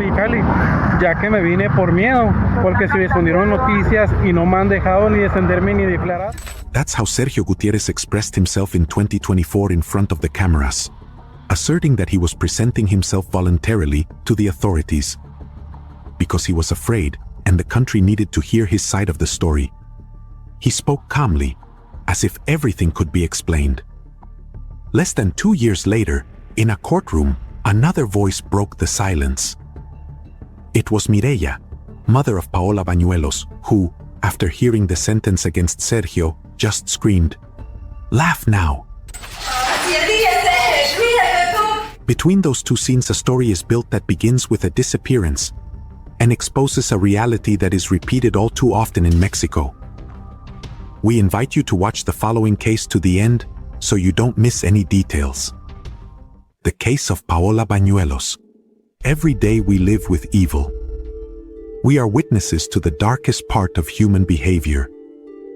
ni Cali, ya que me vine por miedo, porque se difundieron noticias y no me han dejado ni defenderme ni declarar. That's how Sergio Gutierrez expressed himself in 2024 in front of the cameras, asserting that he was presenting himself voluntarily to the authorities because he was afraid and the country needed to hear his side of the story. He spoke calmly, as if everything could be explained. Less than 2 years later, in a courtroom, another voice broke the silence. It was Mireya, mother of Paola Bañuelos, who, after hearing the sentence against Sergio, just screamed, "Laugh now!" Between those two scenes, a story is built that begins with a disappearance and exposes a reality that is repeated all too often in Mexico. We invite you to watch the following case to the end so you don't miss any details. The case of Paola Bañuelos. Every day we live with evil. We are witnesses to the darkest part of human behavior.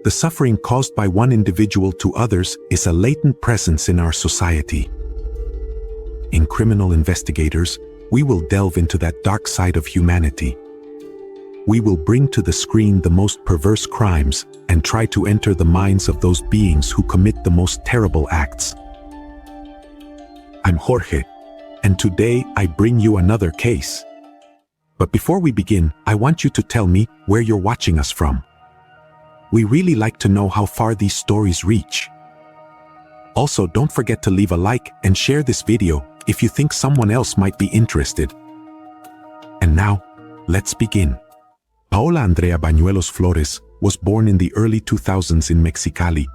The suffering caused by one individual to others is a latent presence in our society. In Criminal Investigators, we will delve into that dark side of humanity. We will bring to the screen the most perverse crimes and try to enter the minds of those beings who commit the most terrible acts. I'm Jorge, and today I bring you another case. But before we begin, I want you to tell me where you're watching us from. We really like to know how far these stories reach. Also, don't forget to leave a like and share this video if you think someone else might be interested. And now, let's begin. Paola Andrea Bañuelos Flores was born in the early 2000s in Mexicali,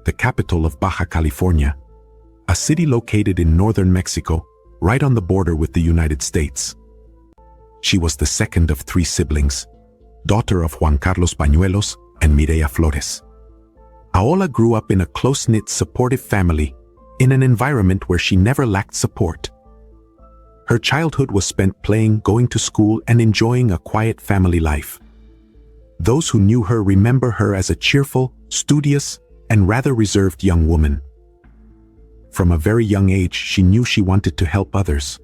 the capital of Baja California, a city located in northern Mexico, right on the border with the United States. She was the second of 3 siblings, daughter of Juan Carlos Bañuelos and Mireya Flores. Paola grew up in a close-knit, supportive family, in an environment where she never lacked support. Her childhood was spent playing, going to school, and enjoying a quiet family life. Those who knew her remember her as a cheerful, studious, and rather reserved young woman. From a very young age, she knew she wanted to help others.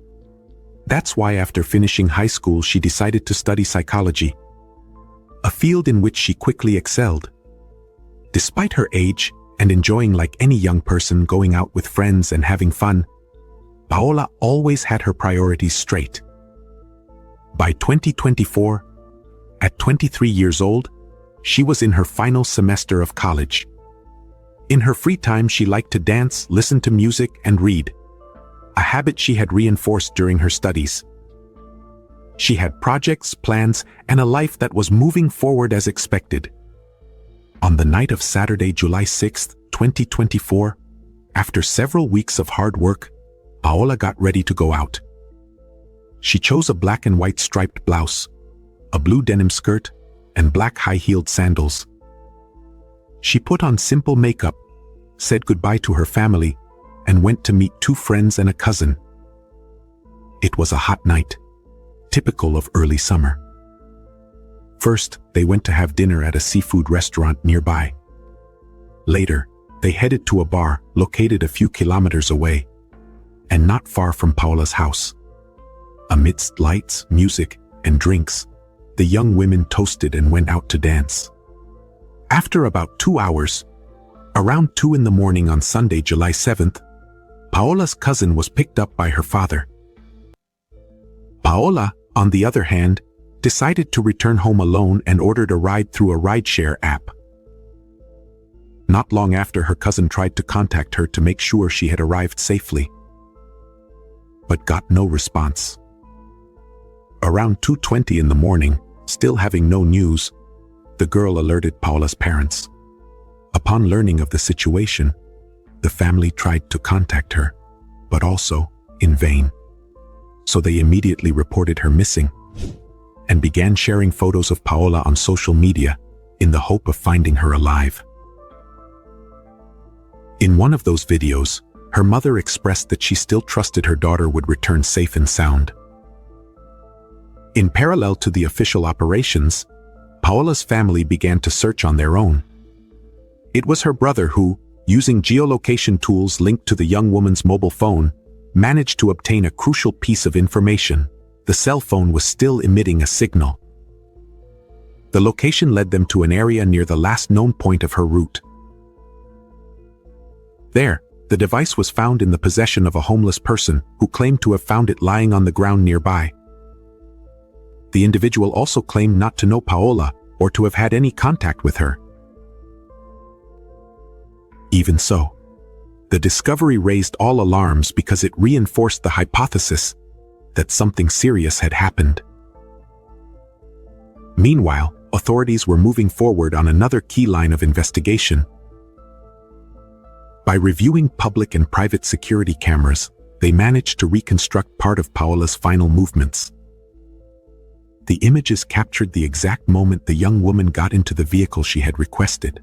That's why after finishing high school, she decided to study psychology, a field in which she quickly excelled. Despite her age, and enjoying like any young person going out with friends and having fun, Paola always had her priorities straight. By 2024, at 23 years old, she was in her final semester of college. In her free time, she liked to dance, listen to music, and read, a habit she had reinforced during her studies. She had projects, plans, and a life that was moving forward as expected. On the night of Saturday, July 6, 2024, after several weeks of hard work, Paola got ready to go out. She chose a black and white striped blouse, a blue denim skirt, and black high-heeled sandals. She put on simple makeup, said goodbye to her family, and went to meet 2 friends and a cousin. It was a hot night, typical of early summer. First, they went to have dinner at a seafood restaurant nearby. Later, they headed to a bar located a few kilometers away, and not far from Paola's house. Amidst lights, music, and drinks, the young women toasted and went out to dance. After about 2 hours, around 2 in the morning on Sunday, July 7th, Paola's cousin was picked up by her father. Paola, on the other hand, decided to return home alone and ordered a ride through a rideshare app. Not long after, her cousin tried to contact her to make sure she had arrived safely, but got no response. Around 2:20 in the morning, still having no news, the girl alerted Paola's parents. Upon learning of the situation, the family tried to contact her, but also in vain. So they immediately reported her missing and began sharing photos of Paola on social media in the hope of finding her alive. In one of those videos, her mother expressed that she still trusted her daughter would return safe and sound. In parallel to the official operations, Paola's family began to search on their own. It was her brother who, using geolocation tools linked to the young woman's mobile phone, managed to obtain a crucial piece of information. the cell phone was still emitting a signal. The location led them to an area near the last known point of her route. There, the device was found in the possession of a homeless person who claimed to have found it lying on the ground nearby. The individual also claimed not to know Paola or to have had any contact with her. Even so, the discovery raised all alarms because it reinforced the hypothesis that something serious had happened. Meanwhile, authorities were moving forward on another key line of investigation. By reviewing public and private security cameras, they managed to reconstruct part of Paola's final movements. The images captured the exact moment the young woman got into the vehicle she had requested.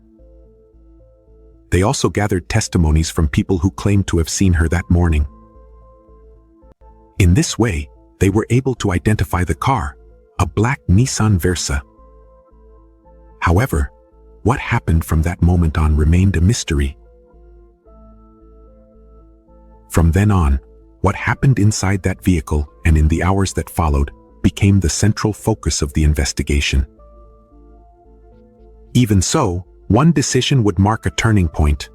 They also gathered testimonies from people who claimed to have seen her that morning. In this way, they were able to identify the car, a black Nissan Versa. However, what happened from that moment on remained a mystery. From then on, what happened inside that vehicle and in the hours that followed became the central focus of the investigation. Even so, one decision would mark a turning point.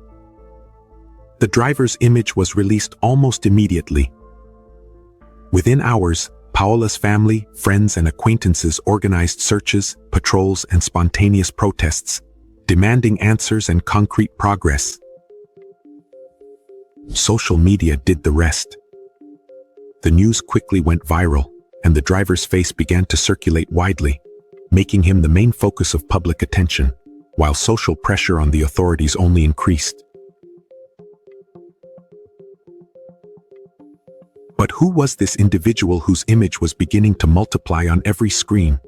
The driver's image was released almost immediately. Within hours, Paola's family, friends, and acquaintances organized searches, patrols, and spontaneous protests, demanding answers and concrete progress. Social media did the rest. The news quickly went viral, and the driver's face began to circulate widely, making him the main focus of public attention, while social pressure on the authorities only increased. But who was this individual whose image was beginning to multiply on every screen?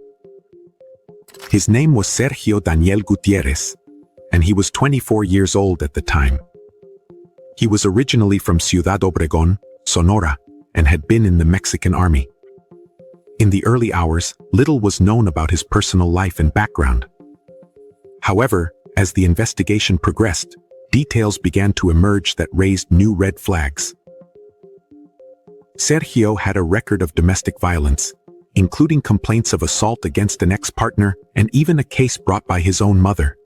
His name was Sergio Daniel Gutierrez, and he was 24 years old at the time. He was originally from Ciudad Obregón, Sonora, and had been in the Mexican army. In the early hours, little was known about his personal life and background. However, as the investigation progressed, details began to emerge that raised new red flags. Sergio had a record of domestic violence, including complaints of assault against an ex-partner and even a case brought by his own mother.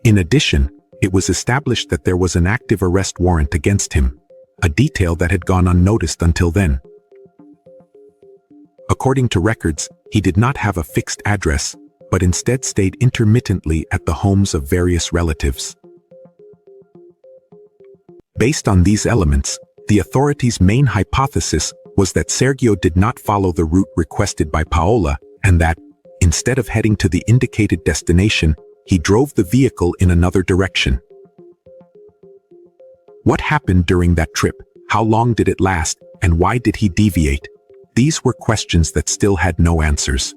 In addition, it was established that there was an active arrest warrant against him, a detail that had gone unnoticed until then. According to records, he did not have a fixed address, but instead stayed intermittently at the homes of various relatives. Based on these elements, the authorities' main hypothesis was that Sergio did not follow the route requested by Paola and that, instead of heading to the indicated destination, he drove the vehicle in another direction. What happened during that trip? How long did it last? And why did he deviate? These were questions that still had no answers.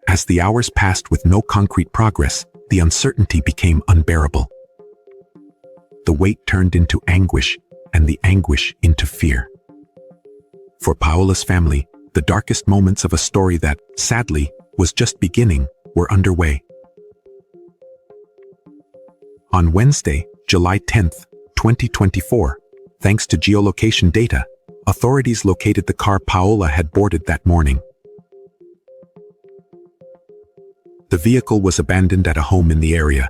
As the hours passed with no concrete progress, the uncertainty became unbearable. The weight turned into anguish, and the anguish into fear. For Paola's family, the darkest moments of a story that, sadly, was just beginning, were underway. On Wednesday, July 10, 2024, thanks to geolocation data, authorities located the car Paola had boarded that morning. The vehicle was abandoned at a home in the area.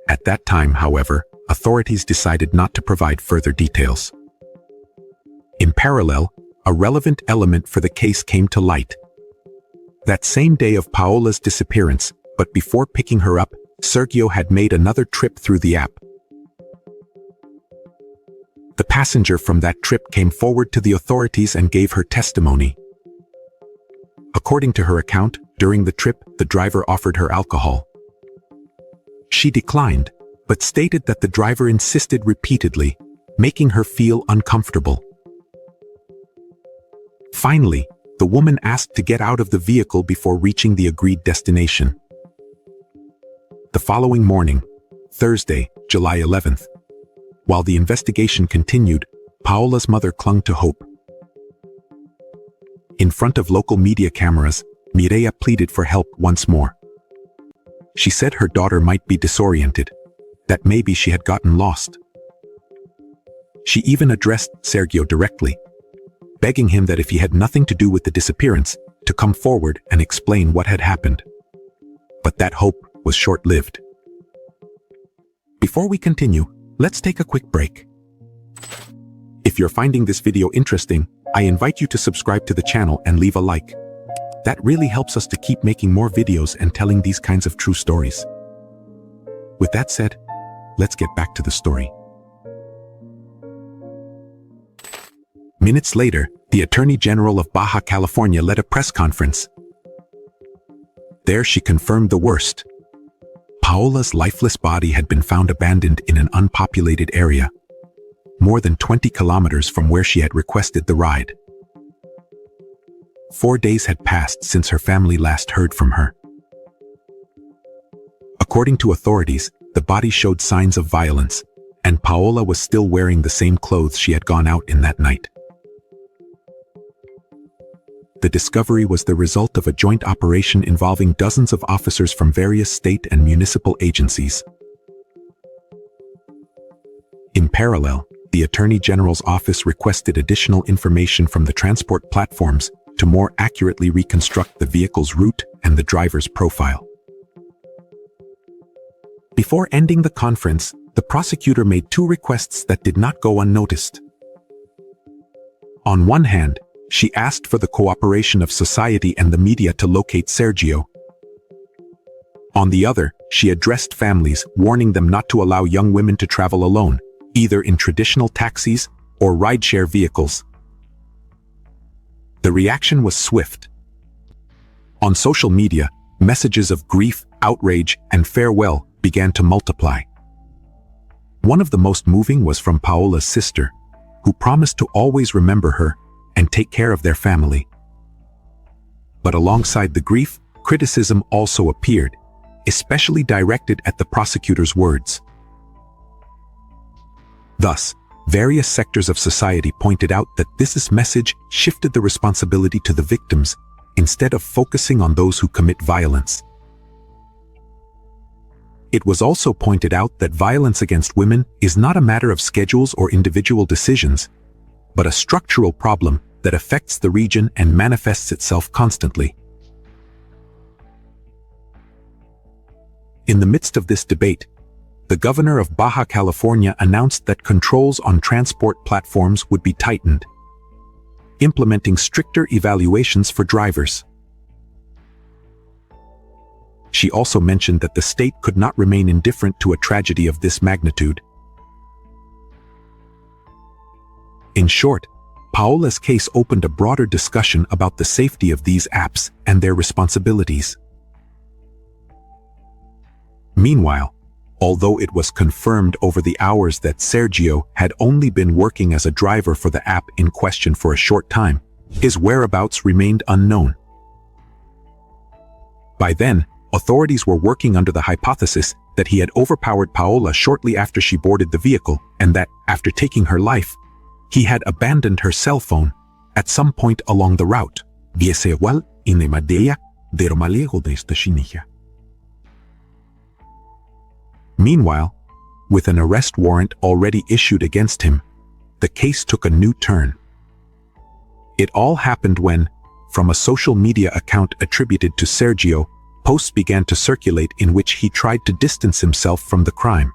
At that time, however, authorities decided not to provide further details. In parallel, a relevant element for the case came to light. That same day of Paola's disappearance, but before picking her up, Sergio had made another trip through the app. The passenger from that trip came forward to the authorities and gave her testimony. According to her account, during the trip, the driver offered her alcohol. She declined, but stated that the driver insisted repeatedly, making her feel uncomfortable. Finally, the woman asked to get out of the vehicle before reaching the agreed destination. The following morning, Thursday, July 11th, while the investigation continued, Paola's mother clung to hope. In front of local media cameras, Mireya pleaded for help once more. She said her daughter might be disoriented, that maybe she had gotten lost. She even addressed Sergio directly, begging him that if he had nothing to do with the disappearance, to come forward and explain what had happened. But that hope was short-lived. Before we continue, let's take a quick break. If you're finding this video interesting, I invite you to subscribe to the channel and leave a like. That really helps us to keep making more videos and telling these kinds of true stories. With that said, let's get back to the story. Minutes later, the Attorney General of Baja California led a press conference. There she confirmed the worst. Paola's lifeless body had been found abandoned in an unpopulated area, more than 20 kilometers from where she had requested the ride. 4 days had passed since her family last heard from her. According to authorities, the body showed signs of violence, and Paola was still wearing the same clothes she had gone out in that night. The discovery was the result of a joint operation involving dozens of officers from various state and municipal agencies. In parallel, the Attorney General's office requested additional information from the transport platforms to more accurately reconstruct the vehicle's route and the driver's profile. Before ending the conference, the prosecutor made 2 requests that did not go unnoticed. On one hand, she asked for the cooperation of society and the media to locate Sergio. On the other, she addressed families, warning them not to allow young women to travel alone, either in traditional taxis or rideshare vehicles. The reaction was swift. On social media, messages of grief, outrage, and farewell began to multiply. One of the most moving was from Paola's sister, who promised to always remember her and take care of their family. But alongside the grief, criticism also appeared, especially directed at the prosecutor's words. Thus, various sectors of society pointed out that this message shifted the responsibility to the victims instead of focusing on those who commit violence. It was also pointed out that violence against women is not a matter of schedules or individual decisions, but a structural problem that affects the region and manifests itself constantly. In the midst of this debate, the governor of Baja California announced that controls on transport platforms would be tightened, implementing stricter evaluations for drivers. She also mentioned that the state could not remain indifferent to a tragedy of this magnitude. In short, Paola's case opened a broader discussion about the safety of these apps and their responsibilities. Meanwhile, although it was confirmed over the hours that Sergio had only been working as a driver for the app in question for a short time, his whereabouts remained unknown. By then, authorities were working under the hypothesis that he had overpowered Paola shortly after she boarded the vehicle, and that, after taking her life, he had abandoned her cell phone at some point along the route. Meanwhile, with an arrest warrant already issued against him, the case took a new turn. It all happened when, from a social media account attributed to Sergio, posts began to circulate in which he tried to distance himself from the crime.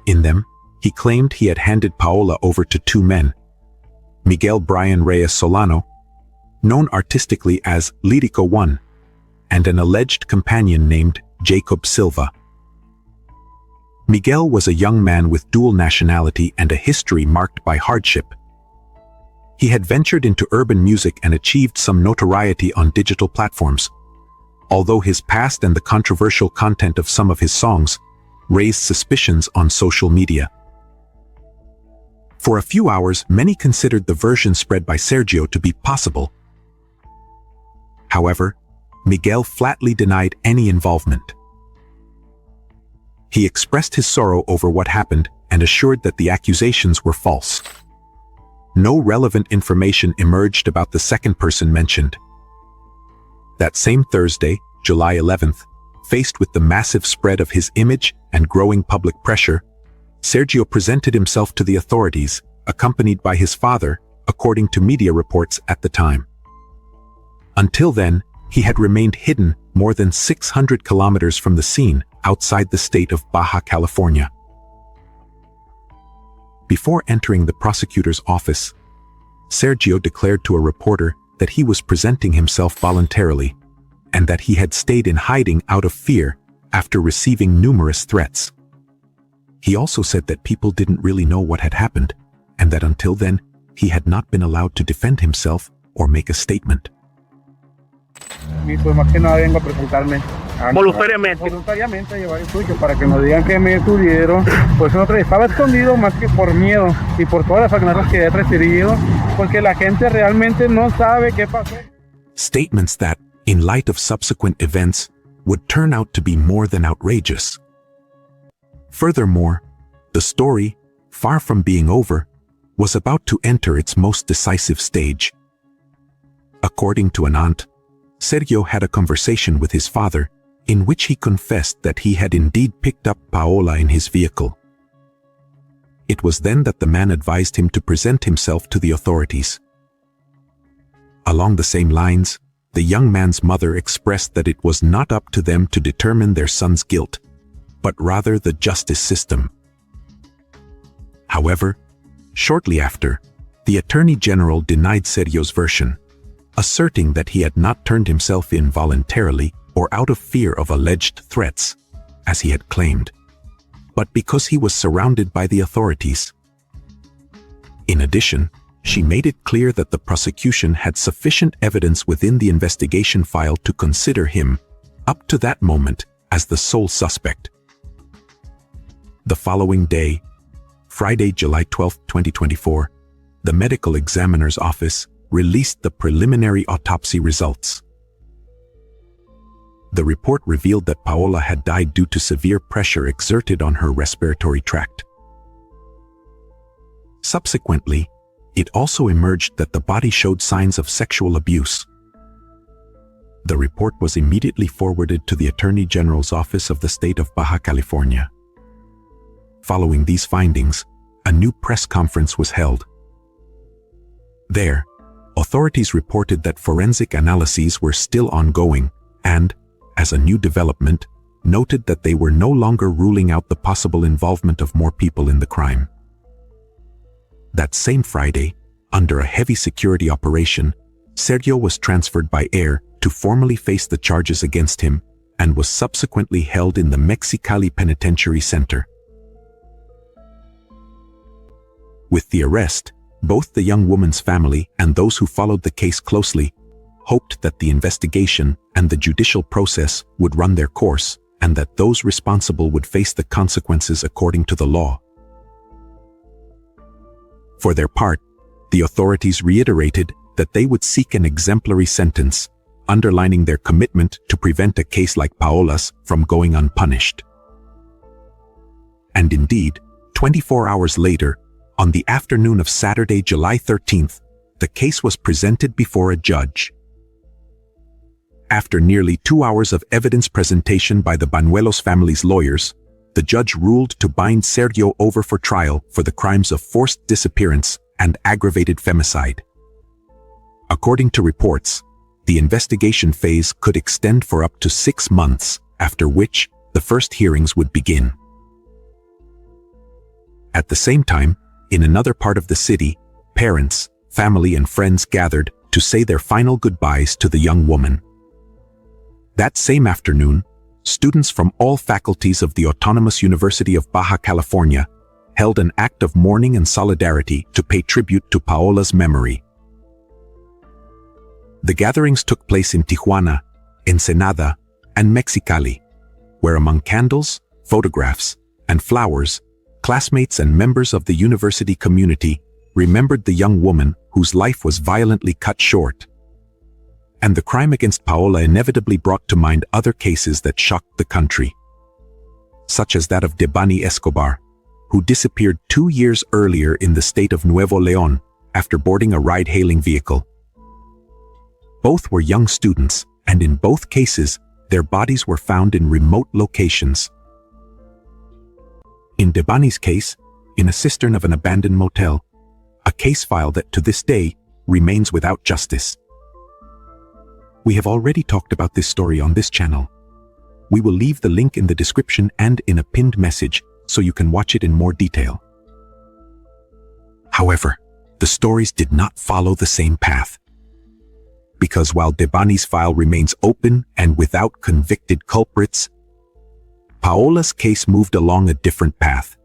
In them, he claimed he had handed Paola over to 2 men, Miguel Brian Reyes Solano, known artistically as Lirico 1, and an alleged companion named Jacob Silva. Miguel was a young man with dual nationality and a history marked by hardship. He had ventured into urban music and achieved some notoriety on digital platforms, although his past and the controversial content of some of his songs raised suspicions on social media. For a few hours, many considered the version spread by Sergio to be possible. However, Miguel flatly denied any involvement. He expressed his sorrow over what happened and assured that the accusations were false. No relevant information emerged about the second person mentioned. That same Thursday, July 11th, faced with the massive spread of his image and growing public pressure, Sergio presented himself to the authorities, accompanied by his father, according to media reports at the time. Until then, he had remained hidden more than 600 kilometers from the scene outside the state of Baja California. Before entering the prosecutor's office, Sergio declared to a reporter that he was presenting himself voluntarily and that he had stayed in hiding out of fear after receiving numerous threats. He also said that people didn't really know what had happened and that until then, he had not been allowed to defend himself or make a statement. Pues más que nada vengo a presentarme voluntariamente a llevar el suyo para que no digan que me detuvieron. Pues no estaba escondido más que por miedo y por todas las amenazas que he recibido, porque la gente realmente no sabe qué pasó. Statements that, in light of subsequent events, would turn out to be more than outrageous. Furthermore, the story, far from being over, was about to enter its most decisive stage. According to an aunt, Sergio had a conversation with his father in which he confessed that he had indeed picked up Paola in his vehicle. It was then that the man advised him to present himself to the authorities. Along the same lines, the young man's mother expressed that it was not up to them to determine their son's guilt, but rather the justice system. However, shortly after, the Attorney General denied Sergio's version, asserting that he had not turned himself in voluntarily or out of fear of alleged threats, as he had claimed, but because he was surrounded by the authorities. In addition, she made it clear that the prosecution had sufficient evidence within the investigation file to consider him, up to that moment, as the sole suspect. The following day, Friday, July 12, 2024, the medical examiner's office released the preliminary autopsy results. The report revealed that Paola had died due to severe pressure exerted on her respiratory tract. Subsequently, it also emerged that the body showed signs of sexual abuse. The report was immediately forwarded to the Attorney General's office of the state of Baja California. Following these findings, a new press conference was held. There, authorities reported that forensic analyses were still ongoing and, as a new development, noted that they were no longer ruling out the possible involvement of more people in the crime. That same Friday, under a heavy security operation, Sergio was transferred by air to formally face the charges against him and was subsequently held in the Mexicali Penitentiary Center. With the arrest, both the young woman's family and those who followed the case closely hoped that the investigation and the judicial process would run their course and that those responsible would face the consequences according to the law. For their part, the authorities reiterated that they would seek an exemplary sentence, underlining their commitment to prevent a case like Paola's from going unpunished. And indeed, 24 hours later, on the afternoon of Saturday, July 13th, the case was presented before a judge. After nearly 2 hours of evidence presentation by the Banuelos family's lawyers, the judge ruled to bind Sergio over for trial for the crimes of forced disappearance and aggravated femicide. According to reports, the investigation phase could extend for up to 6 months, after which the first hearings would begin. At the same time, in another part of the city, parents, family, and friends gathered to say their final goodbyes to the young woman. That same afternoon, students from all faculties of the Autonomous University of Baja California held an act of mourning and solidarity to pay tribute to Paola's memory. The gatherings took place in Tijuana, Ensenada, and Mexicali, where among candles, photographs, and flowers, classmates and members of the university community remembered the young woman whose life was violently cut short. And the crime against Paola inevitably brought to mind other cases that shocked the country, such as that of Debani Escobar, who disappeared 2 years earlier in the state of Nuevo León after boarding a ride-hailing vehicle. Both were young students, and in both cases, their bodies were found in remote locations. In Debani's case, in a cistern of an abandoned motel, a case file that to this day remains without justice. We have already talked about this story on this channel. We will leave the link in the description and in a pinned message so you can watch it in more detail. However, the stories did not follow the same path. Because while Debani's file remains open and without convicted culprits, Paola's case moved along a different path.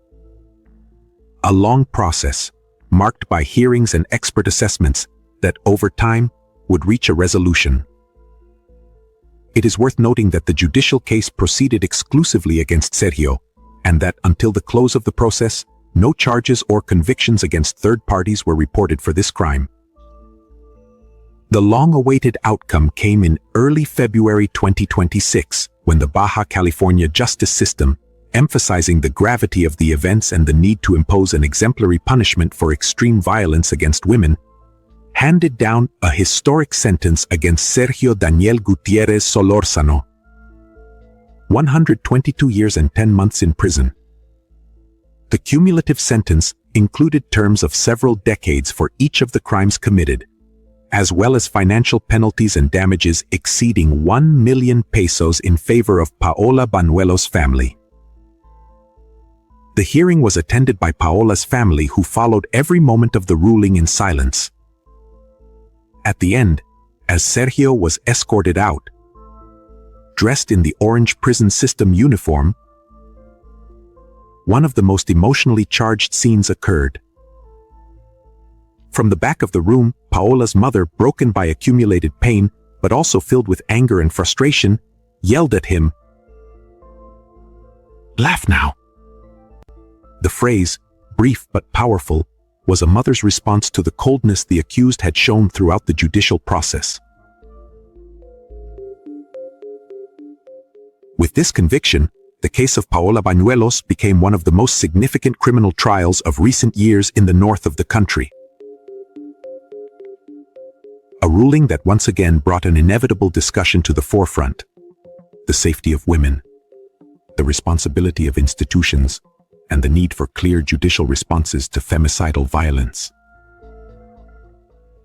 A long process, marked by hearings and expert assessments that over time would reach a resolution. It is worth noting that the judicial case proceeded exclusively against Sergio, and that until the close of the process, no charges or convictions against third parties were reported for this crime. The long-awaited outcome came in early February 2026, when the Baja California justice system, emphasizing the gravity of the events and the need to impose an exemplary punishment for extreme violence against women, handed down a historic sentence against Sergio Daniel Gutierrez Solórzano. 122 years and 10 months in prison. The cumulative sentence included terms of several decades for each of the crimes committed, as well as financial penalties and damages exceeding 1 million pesos in favor of Paola Bañuelos' family. The hearing was attended by Paola's family, who followed every moment of the ruling in silence. At the end, as Sergio was escorted out, dressed in the orange prison system uniform, one of the most emotionally charged scenes occurred. From the back of the room, Paola's mother, broken by accumulated pain, but also filled with anger and frustration, yelled at him, "Laugh now." The phrase, brief but powerful, was a mother's response to the coldness the accused had shown throughout the judicial process. With this conviction, the case of Paola Bañuelos became one of the most significant criminal trials of recent years in the north of the country. A ruling that once again brought an inevitable discussion to the forefront: the safety of women, the responsibility of institutions, and the need for clear judicial responses to femicidal violence.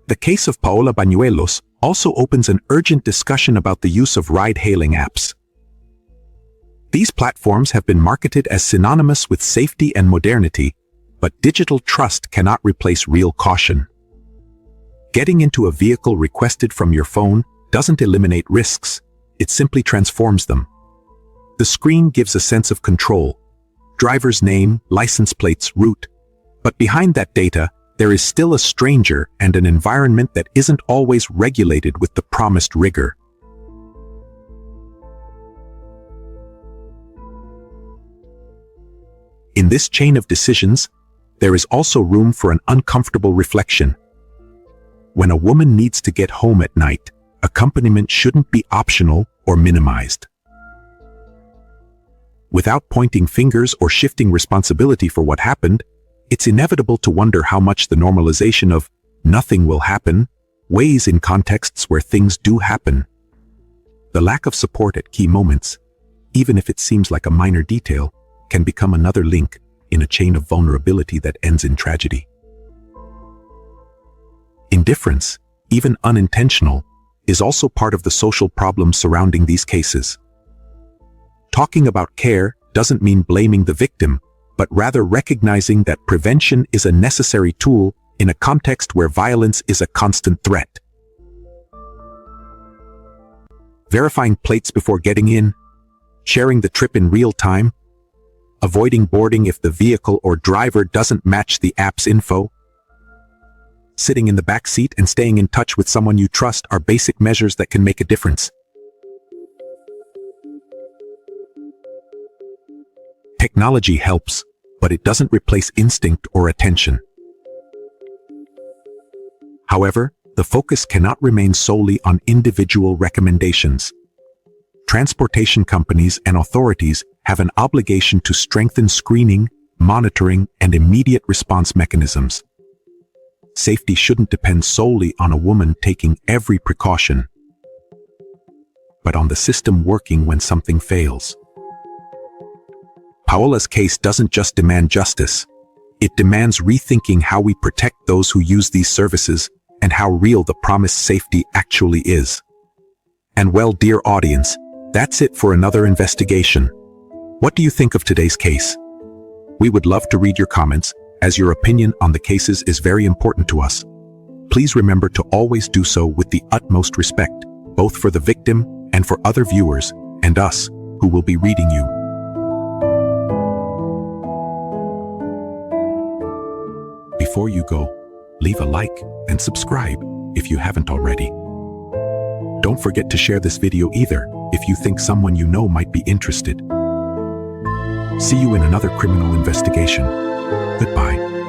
The case of Paola Bañuelos also opens an urgent discussion about the use of ride-hailing apps. These platforms have been marketed as synonymous with safety and modernity, but digital trust cannot replace real caution. Getting into a vehicle requested from your phone doesn't eliminate risks, it simply transforms them. The screen gives a sense of control: driver's name, license plates, route. But behind that data, there is still a stranger and an environment that isn't always regulated with the promised rigor. In this chain of decisions, there is also room for an uncomfortable reflection. When a woman needs to get home at night, accompaniment shouldn't be optional or minimized. Without pointing fingers or shifting responsibility for what happened, it's inevitable to wonder how much the normalization of "nothing will happen" weighs in contexts where things do happen. The lack of support at key moments, even if it seems like a minor detail, can become another link in a chain of vulnerability that ends in tragedy. Indifference, even unintentional, is also part of the social problem surrounding these cases. Talking about care doesn't mean blaming the victim, but rather recognizing that prevention is a necessary tool in a context where violence is a constant threat. Verifying plates before getting in, sharing the trip in real time, avoiding boarding if the vehicle or driver doesn't match the app's info, sitting in the back seat and staying in touch with someone you trust are basic measures that can make a difference. Technology helps, but it doesn't replace instinct or attention. However, the focus cannot remain solely on individual recommendations. Transportation companies and authorities have an obligation to strengthen screening, monitoring, and immediate response mechanisms. Safety shouldn't depend solely on a woman taking every precaution, but on the system working when something fails. Paola's case doesn't just demand justice. It demands rethinking how we protect those who use these services and how real the promised safety actually is. And well, dear audience, that's it for another investigation. What do you think of today's case? We would love to read your comments, as your opinion on the cases is very important to us. Please remember to always do so with the utmost respect, both for the victim and for other viewers and us, who will be reading you. Before you go, leave a like and subscribe if you haven't already. Don't forget to share this video either if you think someone you know might be interested. See you in another criminal investigation. Goodbye.